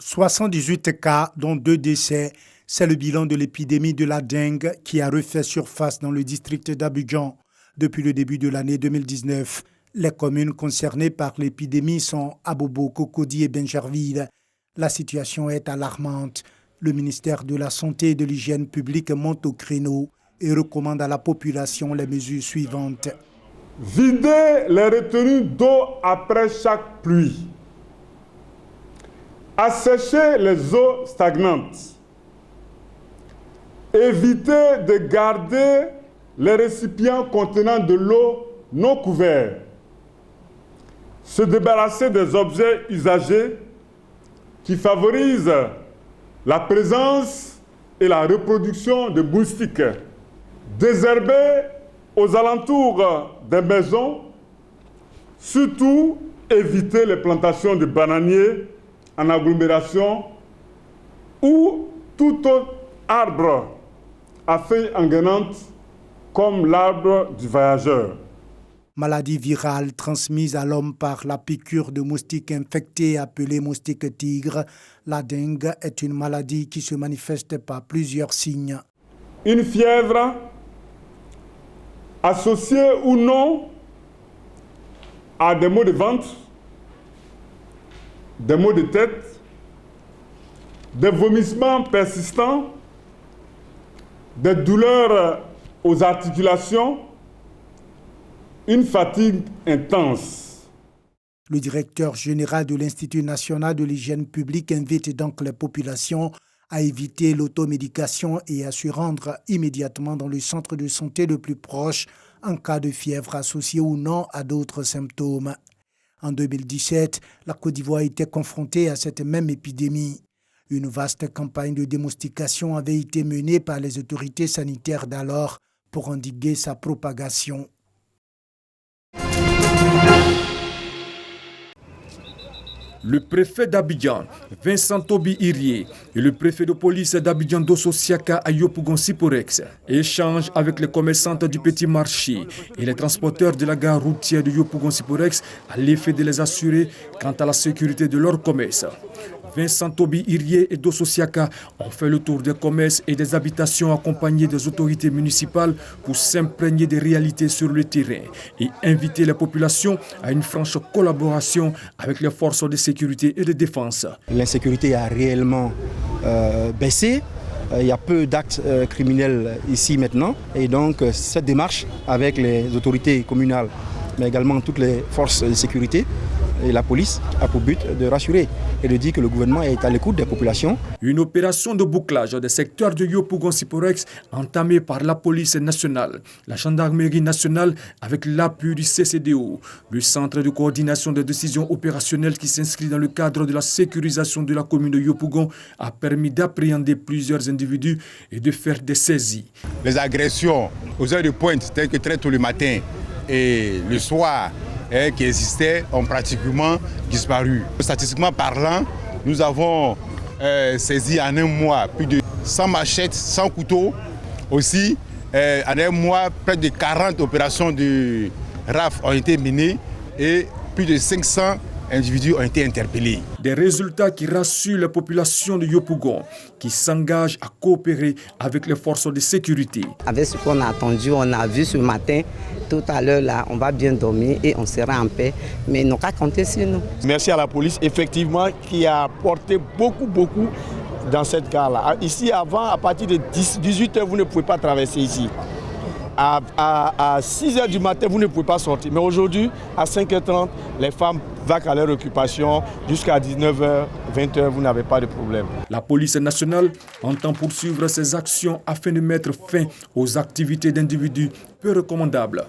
78 cas, dont 2 décès. C'est le bilan de l'épidémie de la dengue qui a refait surface dans le district d'Abidjan depuis le début de l'année 2019. Les communes concernées par l'épidémie sont Abobo, Cocody et Benjerville. La situation est alarmante. Le ministère de la Santé et de l'Hygiène publique monte au créneau et recommande à la population les mesures suivantes. Vider les retenues d'eau après chaque pluie. Assécher les eaux stagnantes. Éviter de garder les récipients contenant de l'eau non couverts. Se débarrasser des objets usagés qui favorisent la présence et la reproduction de moustiques. Désherber aux alentours des maisons, surtout éviter les plantations de bananiers en agglomération ou tout autre arbre à feuilles engainantes comme l'arbre du voyageur. Maladie virale transmise à l'homme par la piqûre de moustiques infectés appelés moustiques tigres, la dengue est une maladie qui se manifeste par plusieurs signes. Une fièvre associée ou non à des maux de ventre, des maux de tête, des vomissements persistants, des douleurs aux articulations, une fatigue intense. Le directeur général de l'Institut national de l'hygiène publique invite donc les populations à éviter l'automédication et à se rendre immédiatement dans le centre de santé le plus proche en cas de fièvre associée ou non à d'autres symptômes. En 2017, la Côte d'Ivoire était confrontée à cette même épidémie. Une vaste campagne de démoustication avait été menée par les autorités sanitaires d'alors pour endiguer sa propagation. Le préfet d'Abidjan, Vincent Toby Irié, et le préfet de police d'Abidjan Dosso Siaka à Yopougon-Siporex échangent avec les commerçantes du petit marché et les transporteurs de la gare routière de Yopougon-Siporex à l'effet de les assurer quant à la sécurité de leur commerce. Vincent Toby Irié et Dosso Siaka ont fait le tour des commerces et des habitations accompagnés des autorités municipales pour s'imprégner des réalités sur le terrain et inviter la population à une franche collaboration avec les forces de sécurité et de défense. L'insécurité a réellement baissé. Il y a peu d'actes criminels ici maintenant. Et donc cette démarche avec les autorités communales, mais également toutes les forces de sécurité et la police a pour but de rassurer et de dire que le gouvernement est à l'écoute des populations. Une opération de bouclage des secteurs de Yopougon-Siporex entamée par la police nationale, la gendarmerie nationale avec l'appui du CCDO, le centre de coordination des décisions opérationnelles qui s'inscrit dans le cadre de la sécurisation de la commune de Yopougon, a permis d'appréhender plusieurs individus et de faire des saisies. Les agressions aux heures de pointe, telles que très tôt le matin et le soir, qui existaient ont pratiquement disparu. Statistiquement parlant, nous avons saisi en un mois plus de 100 machettes, 100 couteaux. Aussi, en un mois, près de 40 opérations de RAF ont été menées et plus de 500 individus ont été interpellés. Des résultats qui rassurent la population de Yopougon, qui s'engage à coopérer avec les forces de sécurité. Avec ce qu'on a attendu, on a vu ce matin, tout à l'heure là, on va bien dormir et on sera en paix. Mais ils n'ont qu'à compter sur nous. Merci à la police, effectivement, qui a apporté beaucoup dans cette gare-là. Ici, avant, à partir de 18h, vous ne pouvez pas traverser ici. À 6h du matin, vous ne pouvez pas sortir. Mais aujourd'hui, à 5h30, les femmes vaquent à leur occupation. Jusqu'à 19h, 20h, vous n'avez pas de problème. La police nationale entend poursuivre ses actions afin de mettre fin aux activités d'individus peu recommandables.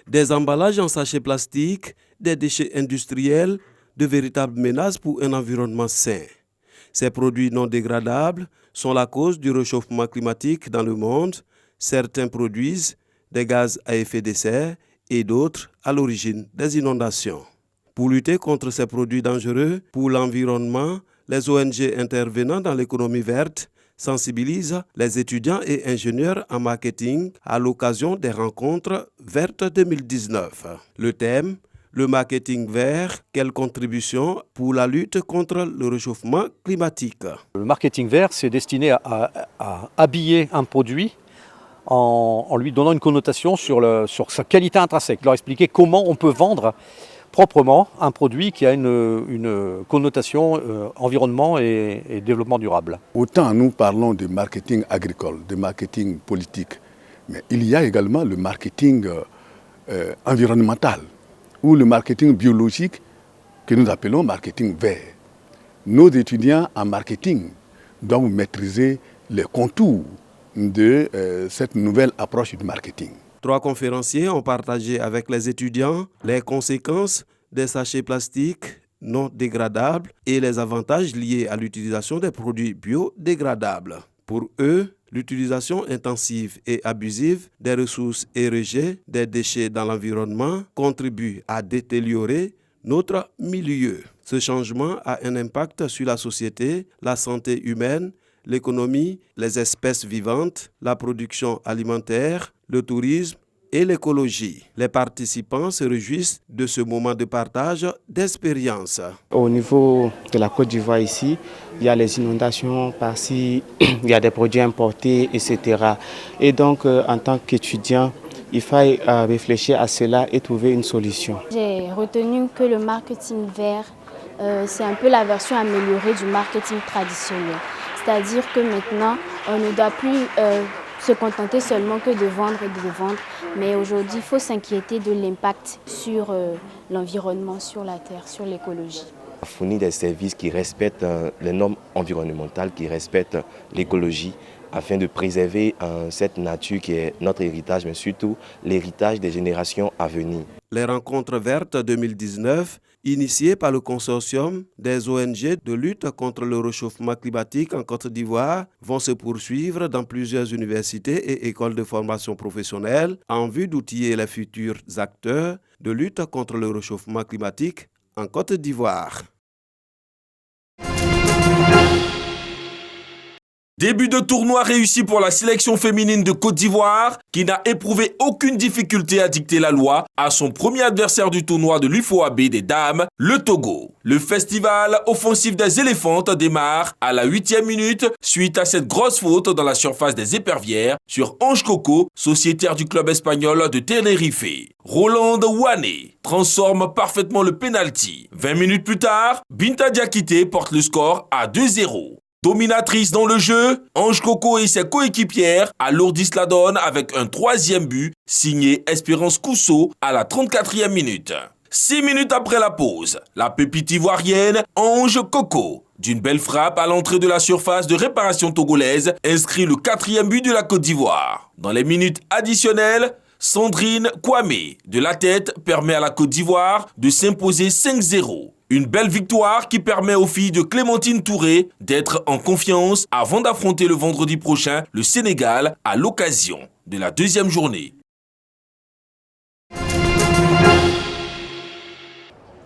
Des emballages en sachets plastiques, des déchets industriels, de véritables menaces pour un environnement sain. Ces produits non dégradables sont la cause du réchauffement climatique dans le monde. Certains produisent des gaz à effet de serre et d'autres à l'origine des inondations. Pour lutter contre ces produits dangereux pour l'environnement, les ONG intervenant dans l'économie verte sensibilisent les étudiants et ingénieurs en marketing à l'occasion des rencontres vertes 2019. Le thème, Le marketing vert, quelle contribution pour la lutte contre le réchauffement climatique? Le marketing vert, c'est destiné à habiller un produit en lui donnant une connotation sur sa qualité intrinsèque, leur expliquer comment on peut vendre proprement un produit qui a une connotation environnement et développement durable. Autant nous parlons de marketing agricole, de marketing politique, mais il y a également le marketing environnemental ou le marketing biologique que nous appelons marketing vert. Nos étudiants en marketing doivent maîtriser les contours de cette nouvelle approche du marketing. 3 conférenciers ont partagé avec les étudiants les conséquences des sachets plastiques non dégradables et les avantages liés à l'utilisation des produits biodégradables. Pour eux, l'utilisation intensive et abusive des ressources et rejets des déchets dans l'environnement contribue à détériorer notre milieu. Ce changement a un impact sur la société, la santé humaine, l'économie, les espèces vivantes, la production alimentaire, le tourisme et l'écologie. Les participants se réjouissent de ce moment de partage d'expériences. Au niveau de la Côte d'Ivoire ici, il y a les inondations par-ci, il y a des produits importés, etc. Et donc, en tant qu'étudiant, il faut réfléchir à cela et trouver une solution. J'ai retenu que le marketing vert, c'est un peu la version améliorée du marketing traditionnel. C'est-à-dire que maintenant, on ne doit plus se contenter seulement que de vendre et de vendre. Mais aujourd'hui, il faut s'inquiéter de l'impact sur l'environnement, sur la terre, sur l'écologie. Fournir des services qui respectent les normes environnementales, qui respectent l'écologie, afin de préserver cette nature qui est notre héritage, mais surtout l'héritage des générations à venir. Les rencontres vertes 2019, initiées par le consortium des ONG de lutte contre le réchauffement climatique en Côte d'Ivoire, vont se poursuivre dans plusieurs universités et écoles de formation professionnelle en vue d'outiller les futurs acteurs de lutte contre le réchauffement climatique en Côte d'Ivoire. Début de tournoi réussi pour la sélection féminine de Côte d'Ivoire qui n'a éprouvé aucune difficulté à dicter la loi à son premier adversaire du tournoi de l'UFOAB des dames, le Togo. Le festival offensif des éléphantes démarre à la 8e minute suite à cette grosse faute dans la surface des épervières sur Ange Coco, sociétaire du club espagnol de Tenerife. Rolande Wane transforme parfaitement le penalty. 20 minutes plus tard, Binta Diakité porte le score à 2-0. Dominatrice dans le jeu, Ange Coco et ses coéquipières alourdissent la donne avec un 3e but signé Espérance Cousso à la 34e minute. 6 minutes après la pause, la pépite ivoirienne Ange Coco, d'une belle frappe à l'entrée de la surface de réparation togolaise, inscrit le 4e but de la Côte d'Ivoire. Dans les minutes additionnelles, Sandrine Kwame de la tête permet à la Côte d'Ivoire de s'imposer 5-0. Une belle victoire qui permet aux filles de Clémentine Touré d'être en confiance avant d'affronter le vendredi prochain le Sénégal à l'occasion de la 2e journée.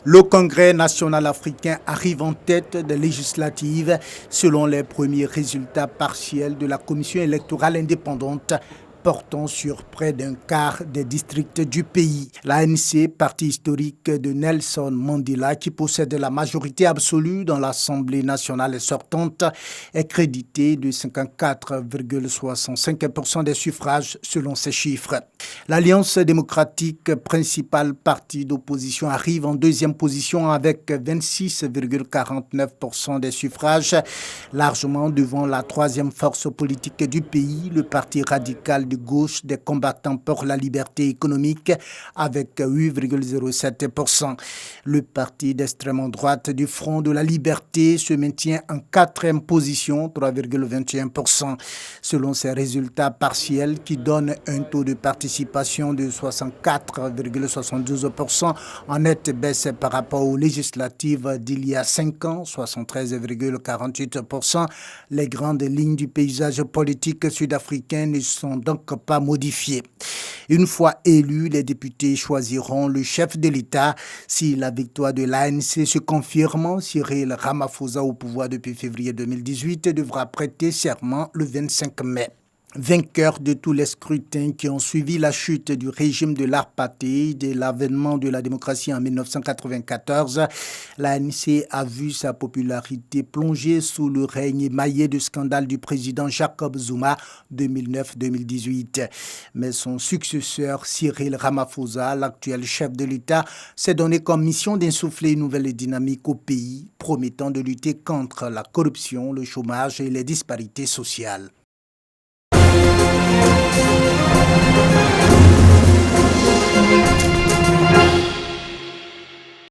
Le Congrès national africain arrive en tête des législatives selon les premiers résultats partiels de la commission électorale indépendante portant sur près d'un quart des districts du pays. L'ANC, parti historique de Nelson Mandela, qui possède la majorité absolue dans l'Assemblée nationale sortante, est crédité de 54,65% des suffrages selon ces chiffres. L'Alliance démocratique, principal parti d'opposition, arrive en 2e position avec 26,49% des suffrages, largement devant la 3e force politique du pays, le parti radical de gauche des combattants pour la liberté économique avec 8,07%. Le parti d'extrême droite du Front de la Liberté se maintient en 4e position, 3,21%. Selon ces résultats partiels qui donnent un taux de participation de 64,72%, en nette baisse par rapport aux législatives d'il y a 5 ans, 73,48%, les grandes lignes du paysage politique sud-africain ne sont donc pas modifiées. Une fois élus, les députés choisiront le chef de l'État. Si la victoire de l'ANC se confirme, Cyril Ramaphosa, au pouvoir depuis février 2018, devra prêter serment le 25 mai. Vainqueur de tous les scrutins qui ont suivi la chute du régime de l'apartheid et l'avènement de la démocratie en 1994, l'ANC a vu sa popularité plonger sous le règne émaillé de scandales du président Jacob Zuma 2009-2018. Mais son successeur Cyril Ramaphosa, l'actuel chef de l'État, s'est donné comme mission d'insuffler une nouvelle dynamique au pays, promettant de lutter contre la corruption, le chômage et les disparités sociales.